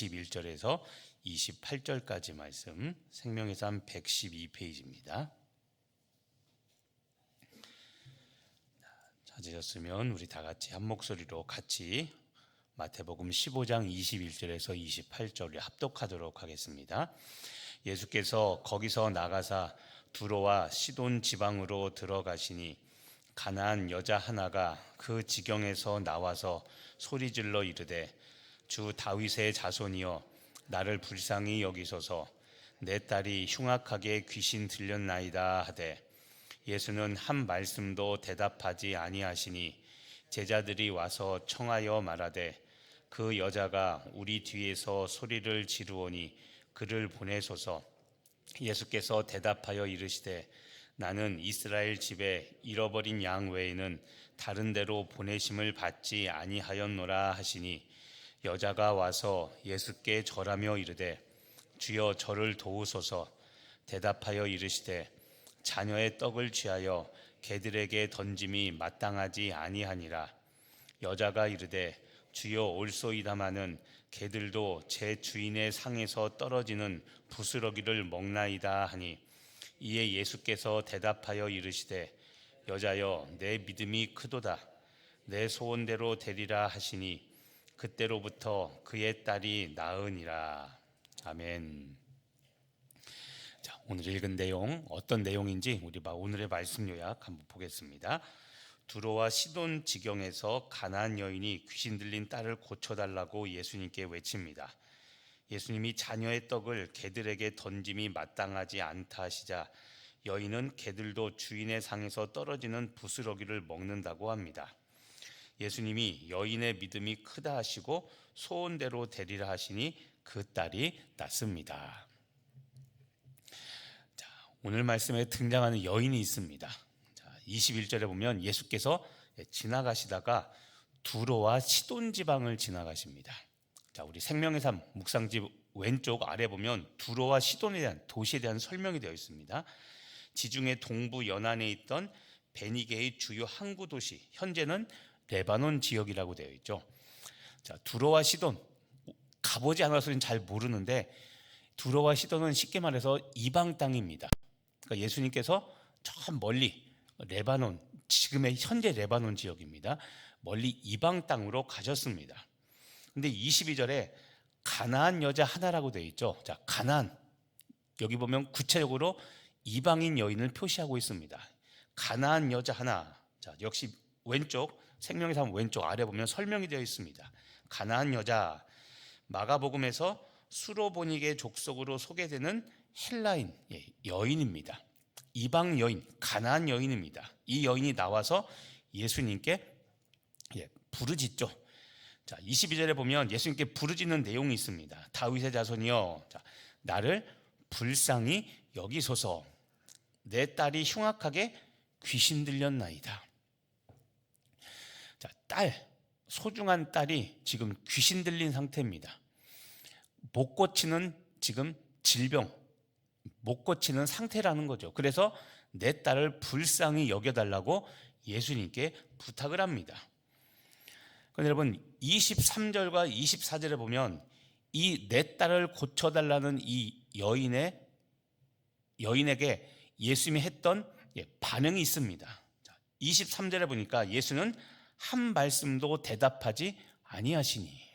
21절에서 28절까지 말씀, 생명의 삶 112페이지입니다. 찾으셨으면 우리 다 같이 한 목소리로 같이 마태복음 15장 21절에서 28절을 합독하도록 하겠습니다. 예수께서 거기서 나가사 두로와 시돈 지방으로 들어가시니 가나안 여자 하나가 그 지경에서 나와서 소리질러 이르되 주 다윗의 자손이여 나를 불쌍히 여기소서 내 딸이 흉악하게 귀신 들렸나이다 하되 예수는 한 말씀도 대답하지 아니하시니 제자들이 와서 청하여 말하되 그 여자가 우리 뒤에서 소리를 지르오니 그를 보내소서. 예수께서 대답하여 이르시되 나는 이스라엘 집에 잃어버린 양 외에는 다른 데로 보내심을 받지 아니하였노라 하시니 여자가 와서 예수께 절하며 이르되 주여 저를 도우소서. 대답하여 이르시되 자녀의 떡을 취하여 개들에게 던짐이 마땅하지 아니하니라. 여자가 이르되 주여 올소이다마는 개들도 제 주인의 상에서 떨어지는 부스러기를 먹나이다 하니 이에 예수께서 대답하여 이르시되 여자여 내 믿음이 크도다 내 소원대로 되리라 하시니 그때로부터 그의 딸이 나으니라. 아멘. 자, 오늘 읽은 내용 어떤 내용인지 우리 오늘의 말씀 요약 한번 보겠습니다. 두로와 시돈 지경에서 가나안 여인이 귀신 들린 딸을 고쳐달라고 예수님께 외칩니다. 예수님이 자녀의 떡을 개들에게 던짐이 마땅하지 않다 하시자 여인은 개들도 주인의 상에서 떨어지는 부스러기를 먹는다고 합니다. 예수님이 여인의 믿음이 크다 하시고 소원대로 되리라 하시니 그 딸이 낫습니다. 자, 오늘 말씀에 등장하는 여인이 있습니다. 21절에 보면 예수께서 지나가시다가 두로와 시돈 지방을 지나가십니다. 자, 우리 생명의 삶 묵상집 왼쪽 아래 보면 두로와 시돈에 대한 도시에 대한 설명이 되어 있습니다. 지중해 동부 연안에 있던 베니게의 주요 항구 도시, 현재는 레바논 지역이라고 되어 있죠. 자, 두로와 시돈 가보지 않아서는 잘 모르는데 두로와 시돈은 쉽게 말해서 이방 땅입니다. 그러니까 예수님께서 저 멀리 레바논, 지금의 현재 레바논 지역입니다. 멀리 이방 땅으로 가셨습니다. 근데 22절에 가나안 여자 하나라고 되어 있죠. 자, 가나안. 여기 보면 구체적으로 이방인 여인을 표시하고 있습니다. 가나안 여자 하나. 자, 역시 왼쪽, 생명의 삶 왼쪽 아래 보면 설명이 되어 있습니다. 가나안 여자. 마가복음에서 수로보니게 족속으로 소개되는 헬라인 여인입니다. 이방 여인, 가나안 여인입니다. 이 여인이 나와서 예수님께 부르짖죠. 자, 22절에 보면 예수님께 부르짖는 내용이 있습니다. 다윗의 자손이여, 자, 나를 불쌍히 여기소서. 내 딸이 흉악하게 귀신 들렸나이다. 자, 소중한 딸이 지금 귀신 들린 상태입니다. 못 고치는 지금 질병, 못 고치는 상태라는 거죠. 그래서 내 딸을 불쌍히 여겨달라고 예수님께 부탁을 합니다. 그런데 여러분 23절과 24절에 보면 이 내 딸을 고쳐달라는 이 여인에게 예수님이 했던 반응이 있습니다. 23절에 보니까 예수는 한 말씀도 대답하지 아니하시니.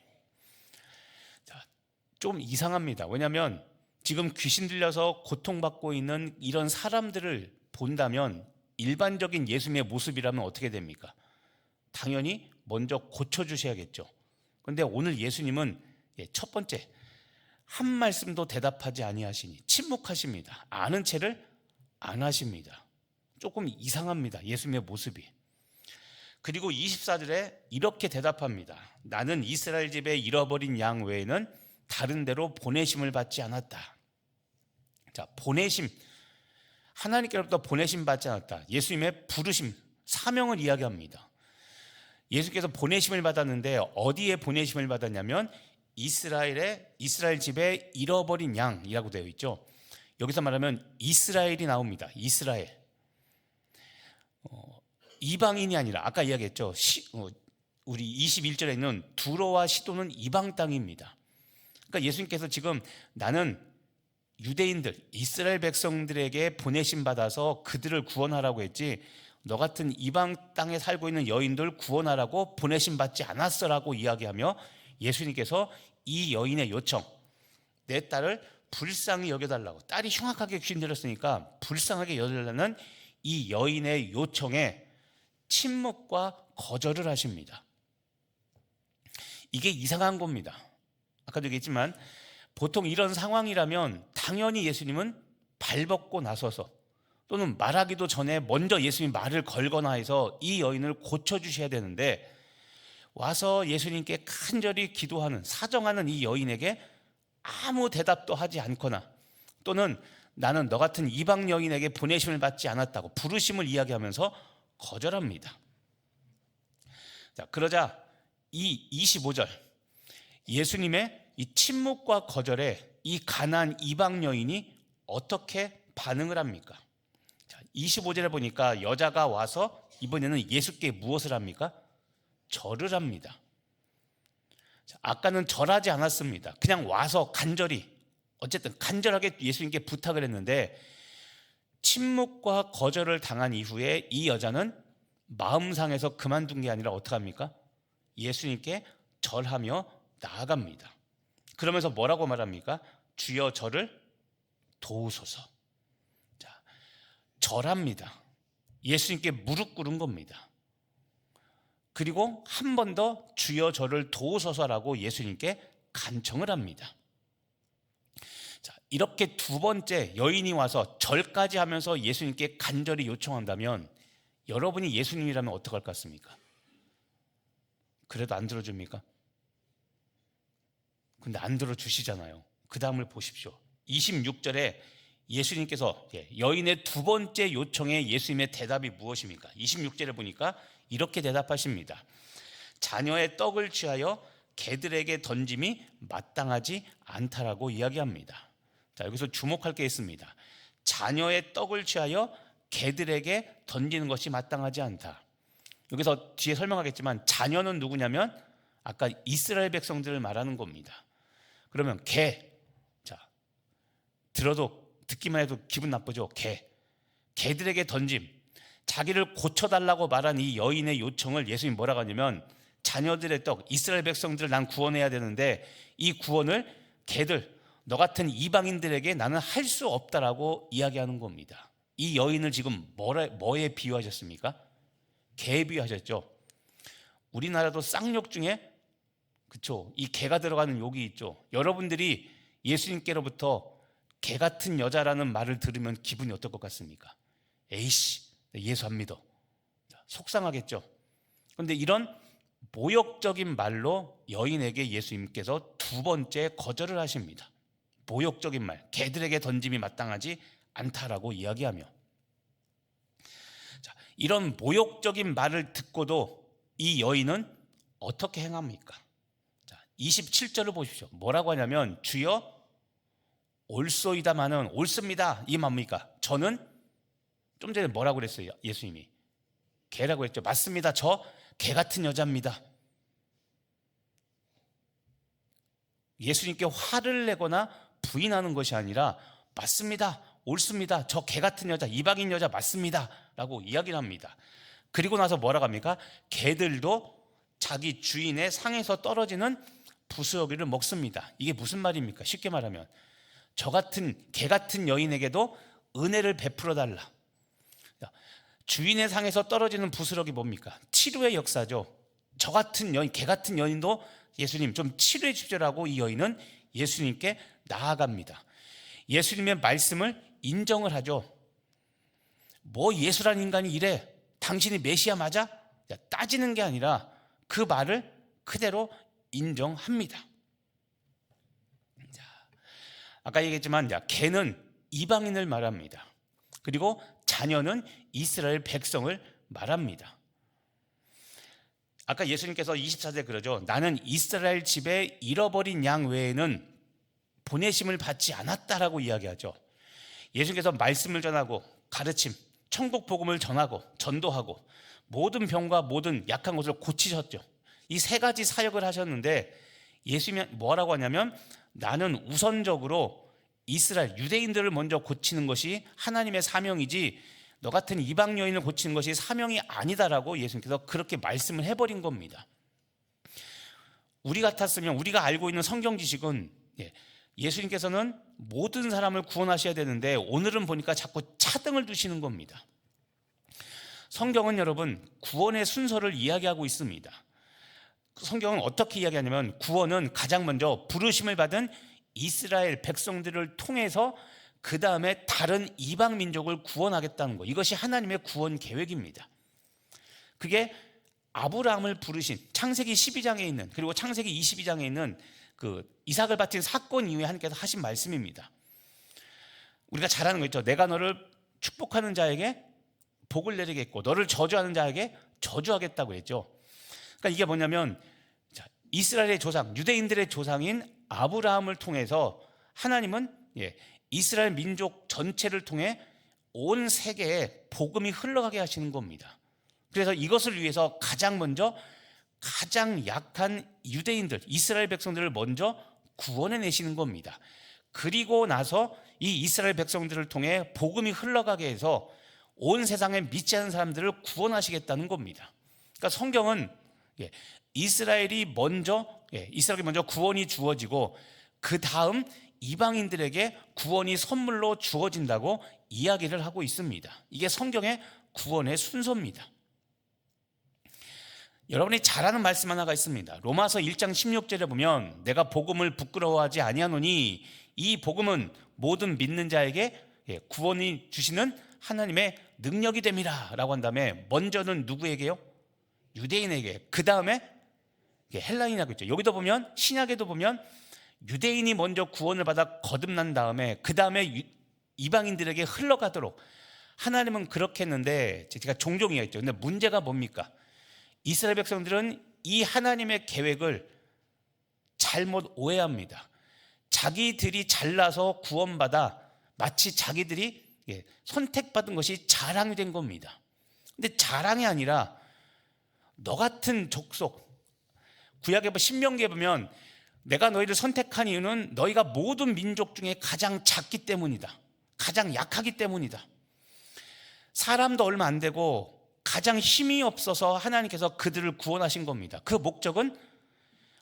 좀 이상합니다. 왜냐하면 지금 귀신 들려서 고통받고 있는 이런 사람들을 본다면 일반적인 예수님의 모습이라면 어떻게 됩니까? 당연히 먼저 고쳐주셔야겠죠. 그런데 오늘 예수님은 첫 번째 한 말씀도 대답하지 아니하시니 침묵하십니다. 아는 채를 안 하십니다. 조금 이상합니다. 예수님의 모습이. 그리고 24절에 이렇게 대답합니다. 나는 이스라엘 집에 잃어버린 양 외에는 다른 데로 보내심을 받지 않았다. 자, 보내심. 하나님께로부터 보내심 받지 않았다. 예수님의 부르심, 사명을 이야기합니다. 예수께서 보내심을 받았는데 어디에 보내심을 받았냐면 이스라엘 집에 잃어버린 양이라고 되어 있죠. 여기서 말하면 이스라엘이 나옵니다. 이스라엘. 이방인이 아니라 아까 이야기했죠. 우리 21절에 있는 두로와 시돈은 이방 땅입니다. 그러니까 예수님께서 지금 나는 유대인들, 이스라엘 백성들에게 보내심 받아서 그들을 구원하라고 했지 너 같은 이방 땅에 살고 있는 여인들 구원하라고 보내심 받지 않았어라고 이야기하며 예수님께서 이 여인의 요청, 내 딸을 불쌍히 여겨달라고, 딸이 흉악하게 귀신 들렸으니까 불쌍하게 여겨달라는 이 여인의 요청에 침묵과 거절을 하십니다. 이게 이상한 겁니다. 아까도 얘기했지만 보통 이런 상황이라면 당연히 예수님은 발벗고 나서서 또는 말하기도 전에 먼저 예수님 말을 걸거나 해서 이 여인을 고쳐주셔야 되는데 와서 예수님께 간절히 기도하는, 사정하는 이 여인에게 아무 대답도 하지 않거나 또는 나는 너 같은 이방 여인에게 보내심을 받지 않았다고 부르심을 이야기하면서 거절합니다. 자, 그러자 이 25절 예수님의 이 침묵과 거절에 이 가나안 이방 여인이 어떻게 반응을 합니까? 자, 25절에 보니까 여자가 와서 이번에는 예수께 무엇을 합니까? 절을 합니다. 자, 아까는 절하지 않았습니다. 그냥 와서 간절히, 어쨌든 간절하게 예수님께 부탁을 했는데 침묵과 거절을 당한 이후에 이 여자는 마음 상해서 그만둔 게 아니라 어떻게 합니까? 예수님께 절하며 나아갑니다. 그러면서 뭐라고 말합니까? 주여 저를 도우소서. 자, 절합니다. 예수님께 무릎 꿇은 겁니다. 그리고 한 번 더 주여 저를 도우소서라고 예수님께 간청을 합니다. 자, 이렇게 두 번째 여인이 와서 절까지 하면서 예수님께 간절히 요청한다면 여러분이 예수님이라면 어떡할 것 같습니까? 그래도 안 들어줍니까? 근데 안 들어주시잖아요. 그 다음을 보십시오. 26절에 예수님께서 여인의 두 번째 요청에 예수님의 대답이 무엇입니까? 26절에 보니까 이렇게 대답하십니다. 자녀의 떡을 취하여 개들에게 던짐이 마땅하지 않다라고 이야기합니다. 자, 여기서 주목할 게 있습니다. 자녀의 떡을 취하여 개들에게 던지는 것이 마땅하지 않다. 여기서 뒤에 설명하겠지만 자녀는 누구냐면 아까 이스라엘 백성들을 말하는 겁니다. 그러면 개, 자, 듣기만 해도 기분 나쁘죠. 개들에게 던짐, 자기를 고쳐달라고 말한 이 여인의 요청을 예수님이 뭐라고 하냐면 자녀들의 떡, 이스라엘 백성들을 난 구원해야 되는데 이 구원을 개들, 너 같은 이방인들에게 나는 할 수 없다라고 이야기하는 겁니다. 이 여인을 지금 뭐에 비유하셨습니까? 개에 비유하셨죠. 우리나라도 쌍욕 중에 그쵸, 이 개가 들어가는 욕이 있죠. 여러분들이 예수님께로부터 개 같은 여자라는 말을 들으면 기분이 어떨 것 같습니까? 에이씨, 예수 안 믿어. 속상하겠죠. 그런데 이런 모욕적인 말로 여인에게 예수님께서 두 번째 거절을 하십니다. 모욕적인 말, 개들에게 던짐이 마땅하지 않다라고 이야기하며, 자, 이런 모욕적인 말을 듣고도 이 여인은 어떻게 행합니까? 자, 27절을 보십시오. 뭐라고 하냐면 주여 옳소이다마는, 옳습니다 이 뭡니까? 저는 좀 전에 뭐라고 그랬어요? 예수님이 개라고 했죠. 맞습니다. 저 개 같은 여자입니다. 예수님께 화를 내거나 부인하는 것이 아니라 맞습니다. 옳습니다. 저 개 같은 여자, 이방인 여자 맞습니다 라고 이야기를 합니다. 그리고 나서 뭐라고 합니까? 개들도 자기 주인의 상에서 떨어지는 부스러기를 먹습니다. 이게 무슨 말입니까? 쉽게 말하면 저 같은 개 같은 여인에게도 은혜를 베풀어 달라. 주인의 상에서 떨어지는 부스러기 뭡니까? 치료의 역사죠. 저 같은 여인, 개 같은 여인도 예수님 좀 치료해 주시라고 이 여인은 예수님께 나아갑니다. 예수님의 말씀을 인정을 하죠. 뭐 예수란 인간이 이래? 당신이 메시아 맞아? 따지는 게 아니라 그 말을 그대로 인정합니다. 자, 아까 얘기했지만 개는 이방인을 말합니다. 그리고 자녀는 이스라엘 백성을 말합니다. 아까 예수님께서 24절에 그러죠. 나는 이스라엘 집에 잃어버린 양 외에는 보내심을 받지 않았다라고 이야기하죠. 예수님께서 말씀을 전하고 가르침, 천국 복음을 전하고 전도하고 모든 병과 모든 약한 것을 고치셨죠. 이 세 가지 사역을 하셨는데 예수님이 뭐라고 하냐면 나는 우선적으로 이스라엘 유대인들을 먼저 고치는 것이 하나님의 사명이지 너 같은 이방 여인을 고치는 것이 사명이 아니다라고 예수님께서 그렇게 말씀을 해버린 겁니다. 우리 같았으면, 우리가 알고 있는 성경 지식은 예수님께서는 모든 사람을 구원하셔야 되는데 오늘은 보니까 자꾸 차등을 두시는 겁니다. 성경은 여러분 구원의 순서를 이야기하고 있습니다. 성경은 어떻게 이야기하냐면 구원은 가장 먼저 부르심을 받은 이스라엘 백성들을 통해서 그 다음에 다른 이방 민족을 구원하겠다는 거, 이것이 하나님의 구원 계획입니다. 그게 아브라함을 부르신 창세기 12장에 있는, 그리고 창세기 22장에 있는 그 이삭을 바친 사건 이후에 하나님께서 하신 말씀입니다. 우리가 잘 아는 거 있죠. 내가 너를 축복하는 자에게 복을 내리겠고 너를 저주하는 자에게 저주하겠다고 했죠. 그러니까 이게 뭐냐면 이스라엘의 조상, 유대인들의 조상인 아브라함을 통해서 하나님은 이스라엘 민족 전체를 통해 온 세계에 복음이 흘러가게 하시는 겁니다. 그래서 이것을 위해서 가장 먼저 가장 약한 유대인들, 이스라엘 백성들을 먼저 구원해 내시는 겁니다. 그리고 나서 이 이스라엘 백성들을 통해 복음이 흘러가게 해서 온 세상에 믿지 않은 사람들을 구원하시겠다는 겁니다. 그러니까 성경은 이스라엘이 먼저 구원이 주어지고 그 다음 이방인들에게 구원이 선물로 주어진다고 이야기를 하고 있습니다. 이게 성경의 구원의 순서입니다. 여러분이 잘 아는 말씀 하나가 있습니다. 로마서 1장 16절에 보면 내가 복음을 부끄러워하지 아니하노니 이 복음은 모든 믿는 자에게 구원이 주시는 하나님의 능력이 됨이라 라고 한 다음에 먼저는 누구에게요? 유대인에게, 그 다음에 헬라인이라고 있죠. 여기도 보면 신약에도 보면 유대인이 먼저 구원을 받아 거듭난 다음에 그 다음에 이방인들에게 흘러가도록 하나님은 그렇게 했는데, 제가 종종 이야기했죠. 근데 문제가 뭡니까? 이스라엘 백성들은 이 하나님의 계획을 잘못 오해합니다. 자기들이 잘나서 구원받아 마치 자기들이 선택받은 것이 자랑이 된 겁니다. 근데 자랑이 아니라 너 같은 족속, 구약에 신명기에 보면 내가 너희를 선택한 이유는 너희가 모든 민족 중에 가장 작기 때문이다. 가장 약하기 때문이다. 사람도 얼마 안 되고 가장 힘이 없어서 하나님께서 그들을 구원하신 겁니다. 그 목적은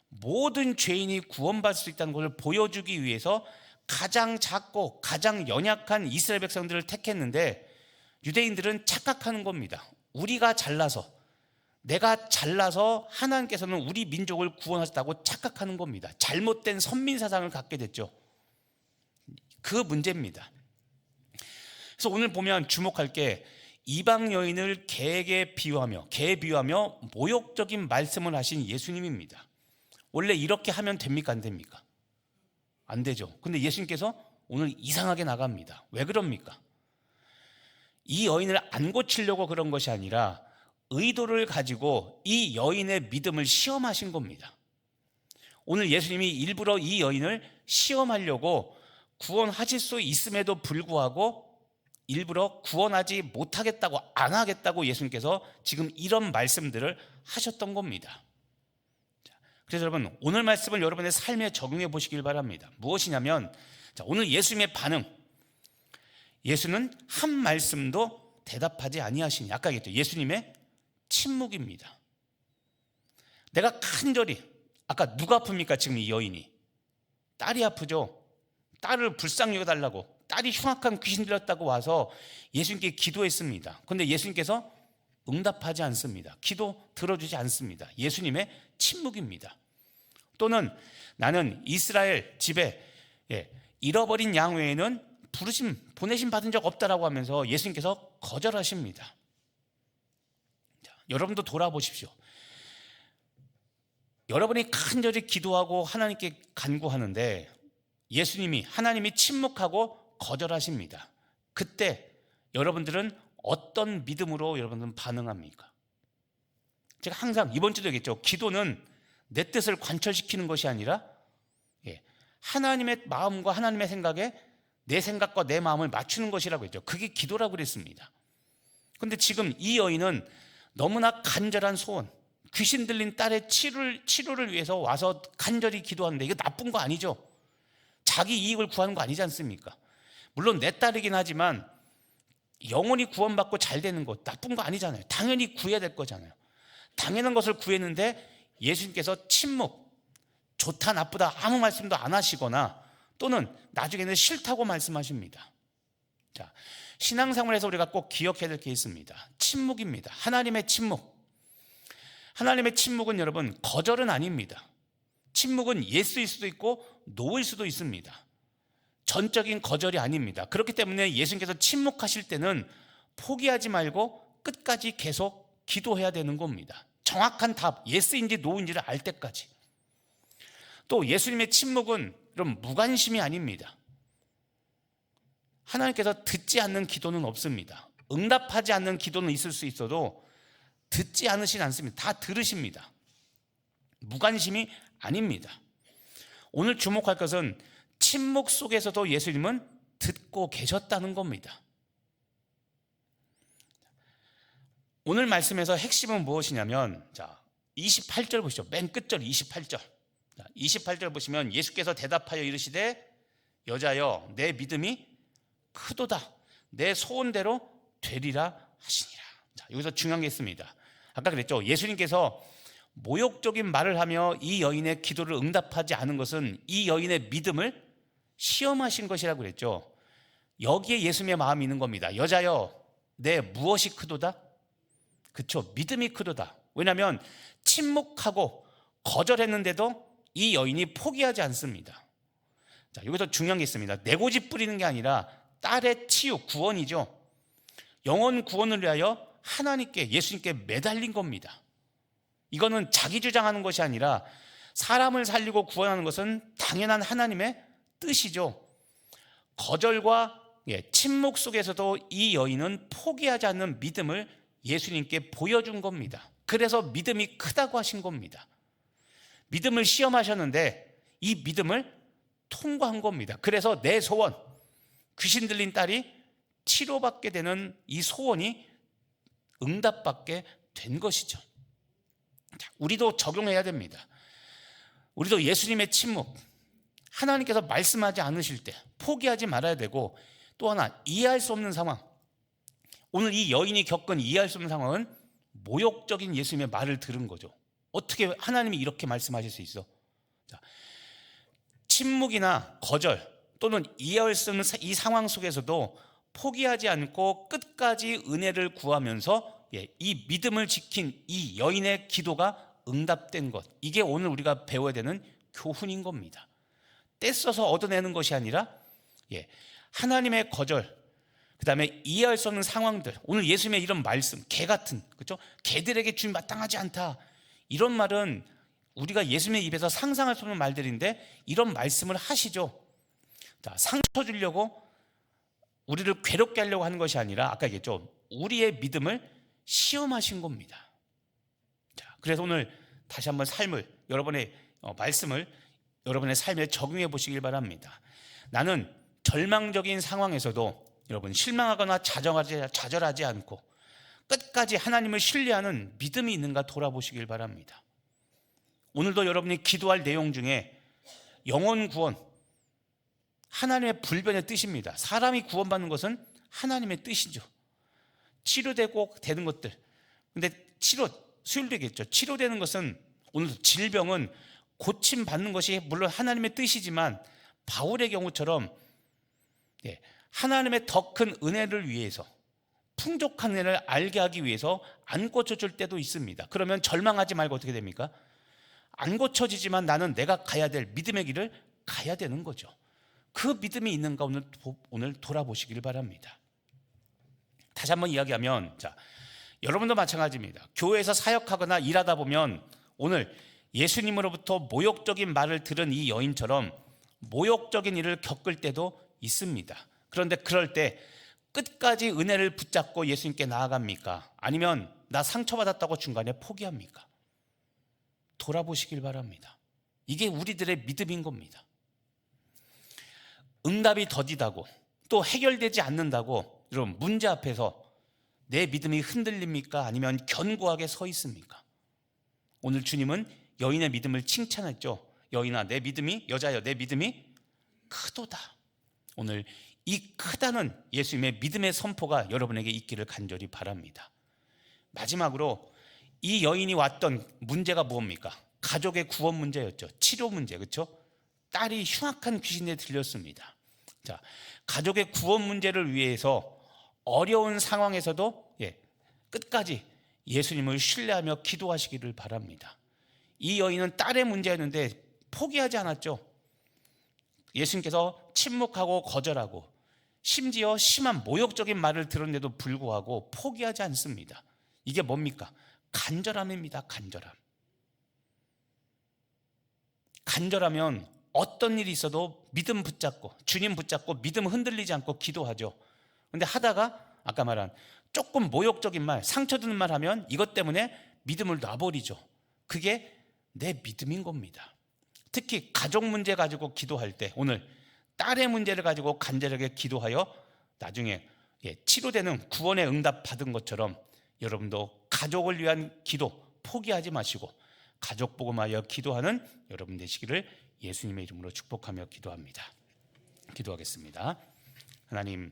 모든 죄인이 구원받을 수 있다는 것을 보여주기 위해서 가장 작고 가장 연약한 이스라엘 백성들을 택했는데, 유대인들은 착각하는 겁니다. 우리가 잘나서, 내가 잘나서 하나님께서는 우리 민족을 구원하셨다고 착각하는 겁니다. 잘못된 선민사상을 갖게 됐죠. 그 문제입니다. 그래서 오늘 보면 주목할 게 이방 여인을 개에 비유하며 모욕적인 말씀을 하신 예수님입니다. 원래 이렇게 하면 됩니까? 안 됩니까? 안 되죠. 근데 예수님께서 오늘 이상하게 나갑니다. 왜 그럽니까? 이 여인을 안 고치려고 그런 것이 아니라 의도를 가지고 이 여인의 믿음을 시험하신 겁니다. 오늘 예수님이 일부러 이 여인을 시험하려고 구원하실 수 있음에도 불구하고 일부러 구원하지 못하겠다고, 안 하겠다고 예수님께서 지금 이런 말씀들을 하셨던 겁니다. 그래서 여러분, 오늘 말씀을 여러분의 삶에 적용해 보시길 바랍니다. 무엇이냐면, 오늘 예수님의 반응, 예수는 한 말씀도 대답하지 아니하시니, 아까 얘기했죠. 예수님의 침묵입니다. 내가 간절히, 아까 누가 아픕니까? 지금 이 여인이 딸이 아프죠. 딸을 불쌍히 여겨달라고, 딸이 흉악한 귀신 들렸다고 와서 예수님께 기도했습니다. 그런데 예수님께서 응답하지 않습니다. 기도 들어주지 않습니다. 예수님의 침묵입니다. 또는 나는 이스라엘 집에 잃어버린 양 외에는 보내심 받은 적 없다라고 하면서 예수님께서 거절하십니다. 자, 여러분도 돌아보십시오. 여러분이 간절히 기도하고 하나님께 간구하는데 하나님이 침묵하고 거절하십니다. 그때 여러분들은 어떤 믿음으로 여러분들은 반응합니까? 제가 항상 이번 주도 얘기했죠. 기도는 내 뜻을 관철시키는 것이 아니라 하나님의 마음과 하나님의 생각에 내 생각과 내 마음을 맞추는 것이라고 했죠. 그게 기도라고 그랬습니다. 그런데 지금 이 여인은 너무나 간절한 소원, 귀신 들린 딸의 치료를 위해서 와서 간절히 기도하는데 이게 나쁜 거 아니죠. 자기 이익을 구하는 거 아니지 않습니까? 물론 내 딸이긴 하지만 영원히 구원받고 잘 되는 것, 나쁜 거 아니잖아요. 당연히 구해야 될 거잖아요. 당연한 것을 구했는데 예수님께서 침묵, 좋다 나쁘다 아무 말씀도 안 하시거나 또는 나중에는 싫다고 말씀하십니다. 자, 신앙생활에서 우리가 꼭 기억해야 될 게 있습니다. 침묵입니다. 하나님의 침묵. 하나님의 침묵은 여러분 거절은 아닙니다. 침묵은 예스일 수도 있고 노일 수도 있습니다. 전적인 거절이 아닙니다. 그렇기 때문에 예수님께서 침묵하실 때는 포기하지 말고 끝까지 계속 기도해야 되는 겁니다. 정확한 답, 예스인지 노인지를 알 때까지. 또 예수님의 침묵은 그럼 무관심이 아닙니다. 하나님께서 듣지 않는 기도는 없습니다. 응답하지 않는 기도는 있을 수 있어도 듣지 않으시진 않습니다. 다 들으십니다. 무관심이 아닙니다. 오늘 주목할 것은 침묵 속에서도 예수님은 듣고 계셨다는 겁니다. 오늘 말씀에서 핵심은 무엇이냐면, 자, 28절 보시죠. 맨 끝절 28절. 28절 보시면 예수께서 대답하여 이르시되 여자여 내 믿음이 크도다. 내 소원대로 되리라 하시니라. 자, 여기서 중요한 게 있습니다. 아까 그랬죠. 예수님께서 모욕적인 말을 하며 이 여인의 기도를 응답하지 않은 것은 이 여인의 믿음을 시험하신 것이라고 그랬죠. 여기에 예수님의 마음이 있는 겁니다. 여자여 내 무엇이 크도다? 그렇죠. 믿음이 크도다. 왜냐하면 침묵하고 거절했는데도 이 여인이 포기하지 않습니다. 자, 여기서 중요한 게 있습니다. 내 고집 부리는 게 아니라 딸의 치유, 구원이죠. 영혼 구원을 위하여 하나님께, 예수님께 매달린 겁니다. 이거는 자기 주장하는 것이 아니라 사람을 살리고 구원하는 것은 당연한 하나님의 뜻이죠. 거절과 침묵 속에서도 이 여인은 포기하지 않는 믿음을 예수님께 보여준 겁니다. 그래서 믿음이 크다고 하신 겁니다. 믿음을 시험하셨는데 이 믿음을 통과한 겁니다. 그래서 내 소원, 귀신 들린 딸이 치료받게 되는 이 소원이 응답받게 된 것이죠. 우리도 적용해야 됩니다. 우리도 예수님의 침묵, 하나님께서 말씀하지 않으실 때 포기하지 말아야 되고, 또 하나 이해할 수 없는 상황, 오늘 이 여인이 겪은 이해할 수 없는 상황은 모욕적인 예수님의 말을 들은 거죠. 어떻게 하나님이 이렇게 말씀하실 수 있어? 자, 침묵이나 거절 또는 이해할 수 없는 이 상황 속에서도 포기하지 않고 끝까지 은혜를 구하면서 이 믿음을 지킨 이 여인의 기도가 응답된 것, 이게 오늘 우리가 배워야 되는 교훈인 겁니다. 떼써서 얻어내는 것이 아니라 하나님의 거절, 그 다음에 이해할 수 없는 상황들, 오늘 예수님의 이런 말씀, 개 같은, 그렇죠? 개들에게 주님 마땅하지 않다, 이런 말은 우리가 예수님의 입에서 상상할 수 없는 말들인데 이런 말씀을 하시죠. 자, 상처 주려고 우리를 괴롭게 하려고 하는 것이 아니라 아까 얘기했죠. 우리의 믿음을 시험하신 겁니다. 자, 그래서 오늘 다시 한번 삶을, 여러분의 말씀을 여러분의 삶에 적용해 보시길 바랍니다. 나는 절망적인 상황에서도 여러분 실망하거나 좌절하지 않고 끝까지 하나님을 신뢰하는 믿음이 있는가 돌아보시길 바랍니다. 오늘도 여러분이 기도할 내용 중에 영혼 구원, 하나님의 불변의 뜻입니다. 사람이 구원받는 것은 하나님의 뜻이죠. 치료되고 되는 것들, 근데 수혈되겠죠. 치료되는 것은, 오늘 질병은 고침받는 것이 물론 하나님의 뜻이지만 바울의 경우처럼 하나님의 더 큰 은혜를 위해서, 풍족한 은혜를 알게 하기 위해서 안 고쳐줄 때도 있습니다. 그러면 절망하지 말고 어떻게 됩니까? 안 고쳐지지만 나는 내가 가야 될 믿음의 길을 가야 되는 거죠. 그 믿음이 있는가 오늘 돌아보시길 바랍니다. 다시 한번 이야기하면, 자, 여러분도 마찬가지입니다. 교회에서 사역하거나 일하다 보면 오늘 예수님으로부터 모욕적인 말을 들은 이 여인처럼 모욕적인 일을 겪을 때도 있습니다. 그런데 그럴 때 끝까지 은혜를 붙잡고 예수님께 나아갑니까? 아니면 나 상처받았다고 중간에 포기합니까? 돌아보시길 바랍니다. 이게 우리들의 믿음인 겁니다. 응답이 더디다고 또 해결되지 않는다고 여러분 문제 앞에서 내 믿음이 흔들립니까? 아니면 견고하게 서 있습니까? 오늘 주님은 여인의 믿음을 칭찬했죠. 여인아 내 믿음이, 여자여 내 믿음이 크도다. 크도다. 오늘 이 크다는 예수님의 믿음의 선포가 여러분에게 있기를 간절히 바랍니다. 마지막으로 이 여인이 왔던 문제가 무엇입니까? 가족의 구원 문제였죠. 치료 문제, 그렇죠? 딸이 흉악한 귀신에 들렸습니다. 자, 가족의 구원 문제를 위해서 어려운 상황에서도 끝까지 예수님을 신뢰하며 기도하시기를 바랍니다. 이 여인은 딸의 문제였는데 포기하지 않았죠. 예수님께서 침묵하고 거절하고 심지어 심한 모욕적인 말을 들었는데도 불구하고 포기하지 않습니다. 이게 뭡니까? 간절함입니다. 간절함. 간절하면 어떤 일이 있어도 믿음 붙잡고 주님 붙잡고 믿음 흔들리지 않고 기도하죠. 그런데 하다가 아까 말한 조금 모욕적인 말, 상처 주는 말 하면 이것 때문에 믿음을 놔버리죠. 그게 내 믿음인 겁니다. 특히 가족 문제 가지고 기도할 때, 오늘 딸의 문제를 가지고 간절하게 기도하여 나중에 치료되는 구원의 응답 받은 것처럼 여러분도 가족을 위한 기도 포기하지 마시고 가족 복음하여 기도하는 여러분 되시기를 예수님의 이름으로 축복하며 기도합니다. 기도하겠습니다. 하나님,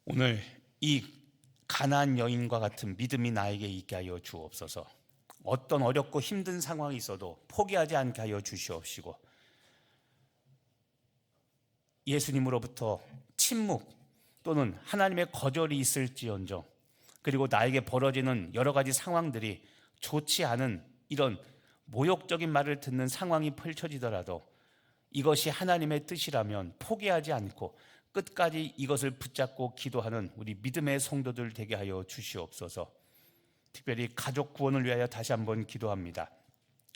오늘 이 가나안 여인과 같은 믿음이 나에게 있게 하여 주옵소서. 어떤 어렵고 힘든 상황이 있어도 포기하지 않게 하여 주시옵시고, 예수님으로부터 침묵 또는 하나님의 거절이 있을지언정, 그리고 나에게 벌어지는 여러 가지 상황들이 좋지 않은 이런 모욕적인 말을 듣는 상황이 펼쳐지더라도 이것이 하나님의 뜻이라면 포기하지 않고 끝까지 이것을 붙잡고 기도하는 우리 믿음의 성도들 되게 하여 주시옵소서. 특별히 가족 구원을 위하여 다시 한번 기도합니다.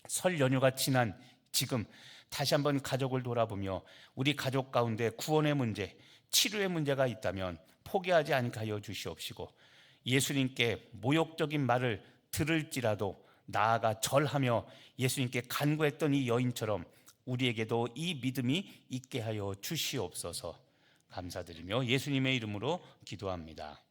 설 연휴가 지난 지금 다시 한번 가족을 돌아보며 우리 가족 가운데 구원의 문제, 치료의 문제가 있다면 포기하지 않게 하여 주시옵시고, 예수님께 모욕적인 말을 들을지라도 나아가 절하며 예수님께 간구했던 이 여인처럼 우리에게도 이 믿음이 있게 하여 주시옵소서. 감사드리며 예수님의 이름으로 기도합니다.